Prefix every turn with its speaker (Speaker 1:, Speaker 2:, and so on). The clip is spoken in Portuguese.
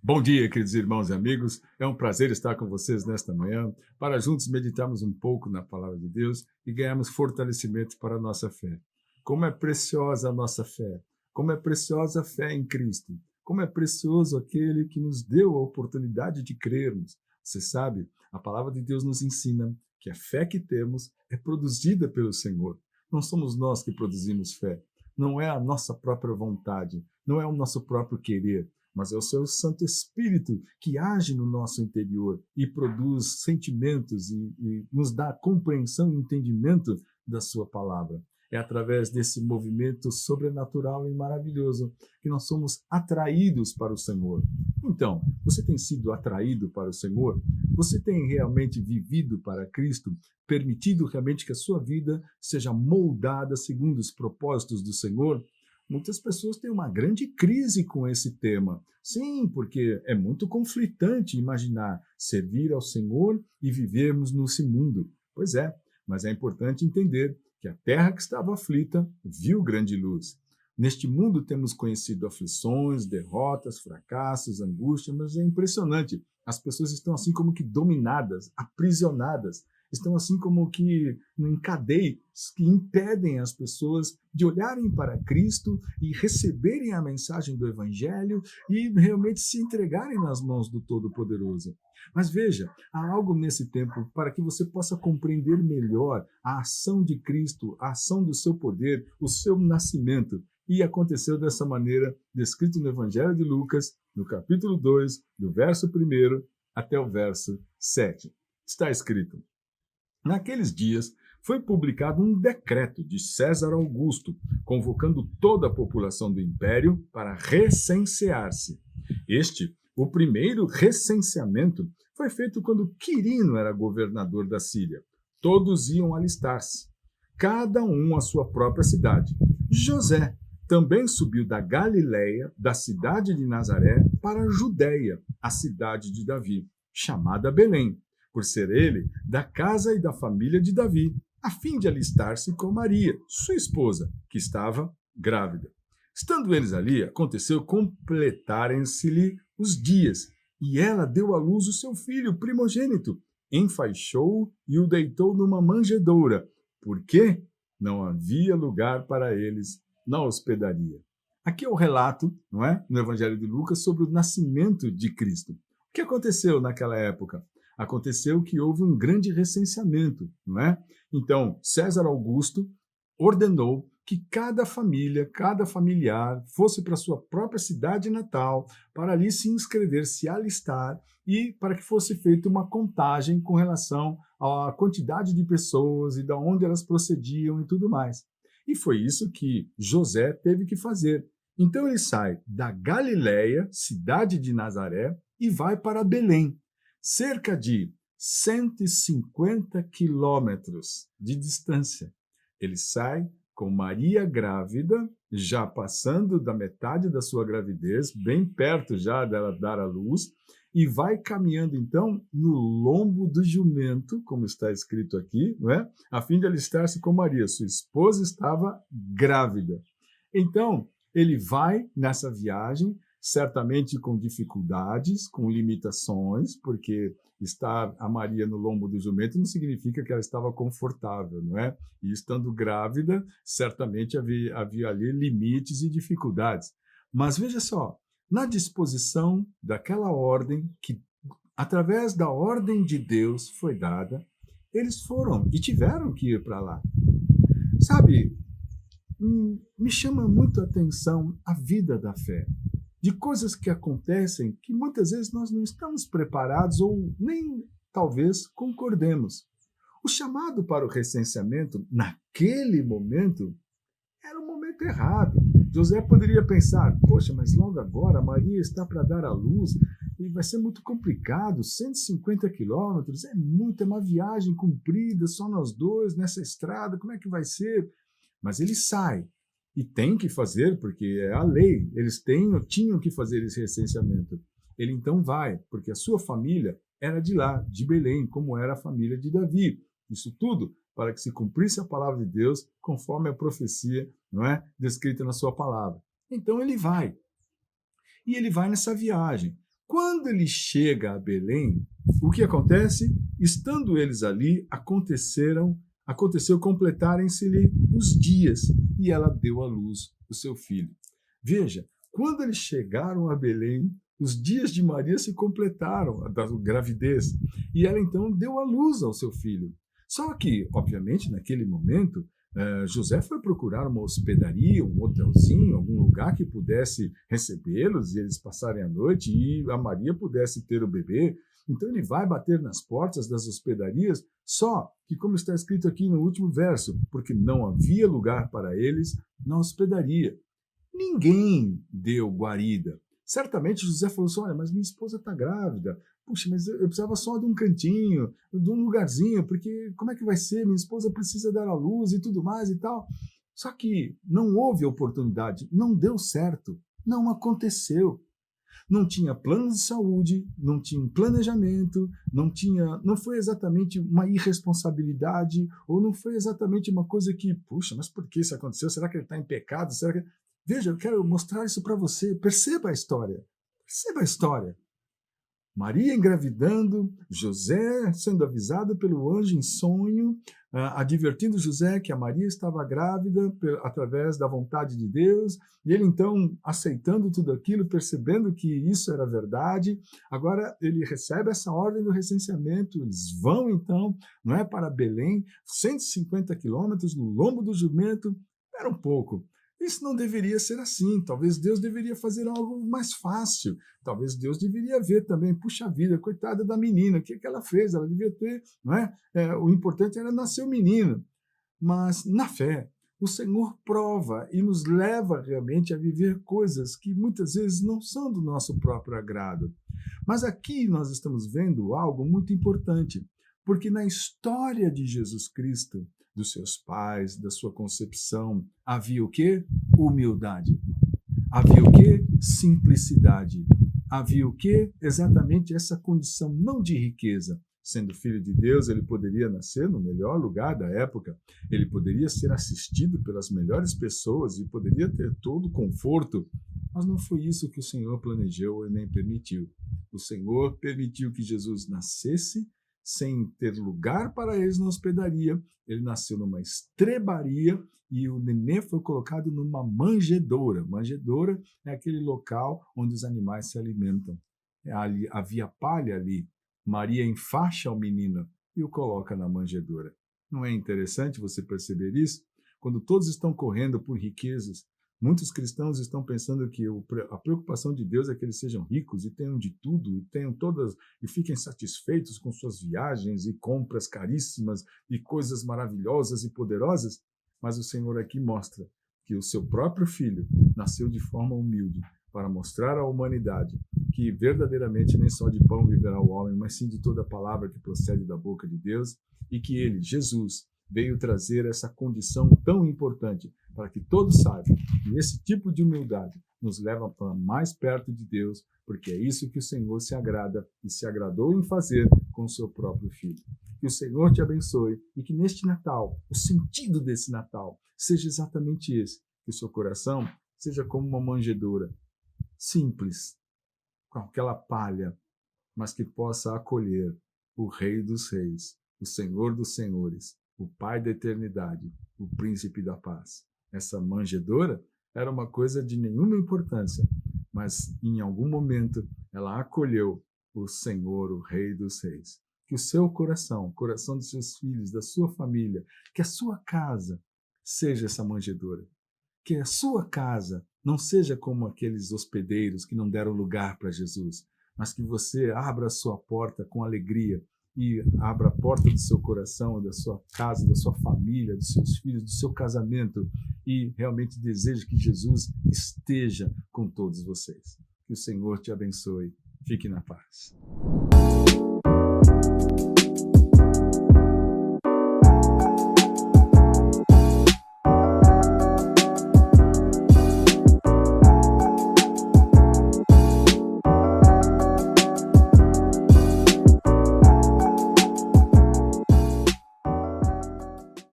Speaker 1: Bom dia, queridos irmãos e amigos. É um prazer estar com vocês nesta manhã para juntos meditarmos um pouco na palavra de Deus e ganharmos fortalecimento para a nossa fé. Como é preciosa a nossa fé, como é preciosa a fé em Cristo, como é precioso aquele que nos deu a oportunidade de crermos. Você sabe, a palavra de Deus nos ensina que a fé que temos é produzida pelo Senhor. Não somos nós que produzimos fé, não é a nossa própria vontade, não é o nosso próprio querer, mas é o seu Santo Espírito que age no nosso interior e produz sentimentos e nos dá compreensão e entendimento da sua palavra. É através desse movimento sobrenatural e maravilhoso que nós somos atraídos para o Senhor. Então, você tem sido atraído para o Senhor? Você tem realmente vivido para Cristo? Permitido realmente que a sua vida seja moldada segundo os propósitos do Senhor? Muitas pessoas têm uma grande crise com esse tema. Sim, porque é muito conflitante imaginar servir ao Senhor e vivermos nesse mundo. Pois é, mas é importante entender que a terra que estava aflita viu grande luz. Neste mundo temos conhecido aflições, derrotas, fracassos, angústia, mas é impressionante. As pessoas estão assim como que dominadas, aprisionadas, estão assim como que em cadeias que impedem as pessoas de olharem para Cristo e receberem a mensagem do Evangelho e realmente se entregarem nas mãos do Todo-Poderoso. Mas veja, há algo nesse tempo para que você possa compreender melhor a ação de Cristo, a ação do seu poder, o seu nascimento. E aconteceu dessa maneira, descrito no Evangelho de Lucas, no capítulo 2, do verso 1 até o verso 7. Está escrito: Naqueles dias, foi publicado um decreto de César Augusto, convocando toda a população do império para recensear-se. O primeiro recenseamento, foi feito quando Quirino era governador da Síria. Todos iam alistar-se, cada um à sua própria cidade. José também subiu da Galiléia, da cidade de Nazaré, para a Judéia, a cidade de Davi, chamada Belém, por ser ele da casa e da família de Davi, a fim de alistar-se com Maria, sua esposa, que estava grávida. Estando eles ali, aconteceu completarem-se-lhe os dias, e ela deu à luz o seu filho primogênito, enfaixou-o e o deitou numa manjedoura, porque não havia lugar para eles na hospedaria. Aqui é o relato, não é, no Evangelho de Lucas, sobre o nascimento de Cristo. O que aconteceu naquela época? Aconteceu que houve um grande recenseamento, não é? Então, César Augusto ordenou que cada família, cada familiar fosse para sua própria cidade natal para ali se inscrever, se alistar e para que fosse feita uma contagem com relação à quantidade de pessoas e de onde elas procediam e tudo mais. E foi isso que José teve que fazer. Então ele sai da Galiléia, cidade de Nazaré, e vai para Belém, cerca de 150 quilômetros de distância. Ele sai com Maria grávida, já passando da metade da sua gravidez, bem perto já dela dar à luz, e vai caminhando então no lombo do jumento, como está escrito aqui, não é? A fim de alistar-se com Maria. Sua esposa estava grávida. Então, ele vai nessa viagem, certamente com dificuldades, com limitações, porque estar a Maria no lombo do jumento não significa que ela estava confortável, não é? E estando grávida, certamente havia ali limites e dificuldades. Mas veja só, na disposição daquela ordem que, através da ordem de Deus, foi dada, eles foram e tiveram que ir para lá. Sabe, me chama muito a atenção a vida da fé, de coisas que acontecem que muitas vezes nós não estamos preparados ou nem talvez concordemos. O chamado para o recenseamento, naquele momento, era o momento errado. José poderia pensar, poxa, mas logo agora Maria está para dar à luz e vai ser muito complicado, 150 quilômetros, é uma viagem comprida, só nós dois nessa estrada, como é que vai ser? Mas ele sai e tem que fazer, porque é a lei, eles tinham que fazer esse recenseamento. Ele então vai, porque a sua família era de lá, de Belém, como era a família de Davi. Isso tudo para que se cumprisse a palavra de Deus, conforme a profecia, não é, descrita na sua palavra. Então ele vai. E ele vai nessa viagem. Quando ele chega a Belém, o que acontece? Estando eles ali, aconteceu completarem-se-lhe os dias, e ela deu à luz o seu filho. Veja, quando eles chegaram a Belém, os dias de Maria se completaram, da gravidez, e ela então deu à luz ao seu filho. Só que, obviamente, naquele momento, José foi procurar uma hospedaria, um hotelzinho, algum lugar que pudesse recebê-los e eles passarem a noite e a Maria pudesse ter o bebê. Então ele vai bater nas portas das hospedarias, só que, como está escrito aqui no último verso, porque não havia lugar para eles na hospedaria. Ninguém deu guarida. Certamente José falou assim, olha, mas minha esposa está grávida. Puxa, mas eu precisava só de um cantinho, de um lugarzinho, porque como é que vai ser? Minha esposa precisa dar à luz e tudo mais e tal. Só que não houve oportunidade, não deu certo, não aconteceu. Não tinha plano de saúde, não tinha um planejamento, não foi exatamente uma irresponsabilidade, ou não foi exatamente uma coisa que, puxa, mas por que isso aconteceu? Será que ele está em pecado? Será que... Veja, eu quero mostrar isso para você. Perceba a história. Perceba a história. Maria engravidando, José sendo avisado pelo anjo em sonho, advertindo José que a Maria estava grávida através da vontade de Deus, e ele então aceitando tudo aquilo, percebendo que isso era verdade. Agora ele recebe essa ordem do recenseamento, eles vão então, não é, para Belém, 150 quilômetros no lombo do jumento. Era um pouco. Isso não deveria ser assim. Talvez Deus deveria fazer algo mais fácil. Talvez Deus deveria ver também, puxa vida, coitada da menina, o que ela fez? Ela devia ter, não é? O importante era nascer o menino. Mas na fé, o Senhor prova e nos leva realmente a viver coisas que muitas vezes não são do nosso próprio agrado. Mas aqui nós estamos vendo algo muito importante, porque na história de Jesus Cristo, dos seus pais, da sua concepção, havia o quê? Humildade. Havia o quê? Simplicidade. Havia o quê? Exatamente essa condição não de riqueza. Sendo filho de Deus, ele poderia nascer no melhor lugar da época, ele poderia ser assistido pelas melhores pessoas e poderia ter todo o conforto, mas não foi isso que o Senhor planejou e nem permitiu. O Senhor permitiu que Jesus nascesse sem ter lugar para eles na hospedaria. Ele nasceu numa estrebaria e o nenê foi colocado numa manjedoura. Manjedoura é aquele local onde os animais se alimentam. Ali, havia palha ali. Maria enfaixa o menino e o coloca na manjedoura. Não é interessante você perceber isso? Quando todos estão correndo por riquezas, muitos cristãos estão pensando que a preocupação de Deus é que eles sejam ricos e tenham de tudo, e tenham todas, e fiquem satisfeitos com suas viagens e compras caríssimas e coisas maravilhosas e poderosas. Mas o Senhor aqui mostra que o seu próprio filho nasceu de forma humilde para mostrar à humanidade que verdadeiramente nem só de pão viverá o homem, mas sim de toda palavra que procede da boca de Deus, e que ele, Jesus, veio trazer essa condição tão importante para que todos saibam que esse tipo de humildade nos leva para mais perto de Deus, porque é isso que o Senhor se agrada e se agradou em fazer com o seu próprio Filho. Que o Senhor te abençoe e que neste Natal, o sentido desse Natal seja exatamente esse, que o seu coração seja como uma manjedoura, simples, com aquela palha, mas que possa acolher o Rei dos Reis, o Senhor dos Senhores, o Pai da eternidade, o Príncipe da paz. Essa manjedoura era uma coisa de nenhuma importância, mas em algum momento ela acolheu o Senhor, o Rei dos Reis. Que o seu coração, o coração dos seus filhos, da sua família, que a sua casa seja essa manjedoura. Que a sua casa não seja como aqueles hospedeiros que não deram lugar para Jesus, mas que você abra a sua porta com alegria e abra a porta do seu coração, da sua casa, da sua família, dos seus filhos, do seu casamento e realmente deseje que Jesus esteja com todos vocês. Que o Senhor te abençoe. Fique na paz.